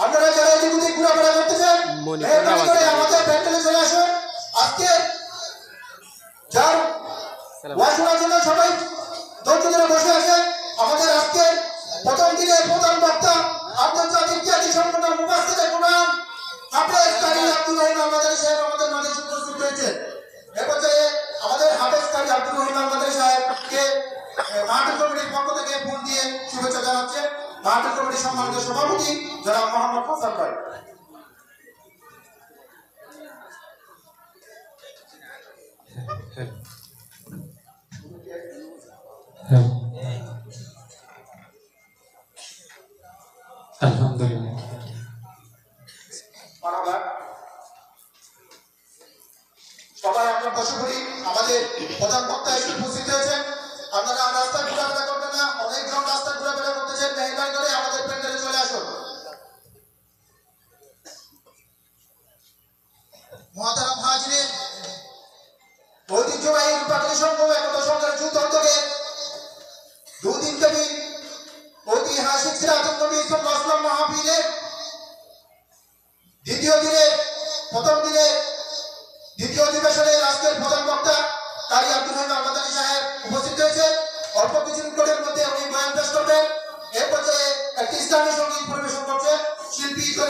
আপনারা যারা এদিকে ঘোরাফেরা করতেছেন আমাদের প্যান্ডেলে চলে আসুন। আজকে যার ওয়াশোনার জন্য সবাই ধৈর্য ধরে বসে আছে। আমাদের আজকে প্রথম দিনের প্রধান বক্তা আন্তর্জাতিক খ্যাতি সম্পন্ন মুফাসসির ইমাম হাফেজ কারি আব্দুর রহিম আল-মাদানী সাহেব আমাদের মাঝে উপস্থিত হয়েছে। এ পর্যায়ে আমাদের হাফেজ কারি আব্দুর রহিম আল-মাদানী সাহেবকে মাহফিল কমিটির পক্ষ থেকে ফুল দিয়ে শুভেচ্ছা জানাচ্ছেন মাহফিল কমিটির সম্মানিত সভাপতি জনাব মোহাম্মদ হাসান ভাই। আলহামদুলিল্লাহ। সবাই আমরা বসে পড়ি। আমাদের প্রধান বক্তা এসে উপস্থিত হয়েছেন। আপনারা রাস্তায় ঘোরাফেরা করবেন না, অনেকজন রাস্তায় ঘোরাফেরা করতেছেন, মেহরবানি করে আমাদের প্যান্ডেলে চলে আসুন। মহতারাম হাজিরিন, ঐতিহ্যবাহী রূপালী সংঘ একতা সংঘের যুদ্ধ উদ্যোগে দুদিনব্যাপী ঐতিহাসিক সিরাতুন নবী সাল্লাল্লাহু আলাইহি ওয়াসাল্লাম মাহফিলের দ্বিতীয় দিনে প্রথম দিনে দ্বিতীয় অধিবেশনে আজকের প্রধান বক্তা কারি আব্দুর রহিম আল-মাদানী সাহেব উপস্থিত হয়েছে। অল্প কিছুক্ষণের মধ্যে উনি বয়ান পেশ করবেন। এর পর্যায়ে একটি ইসলামী সঙ্গীত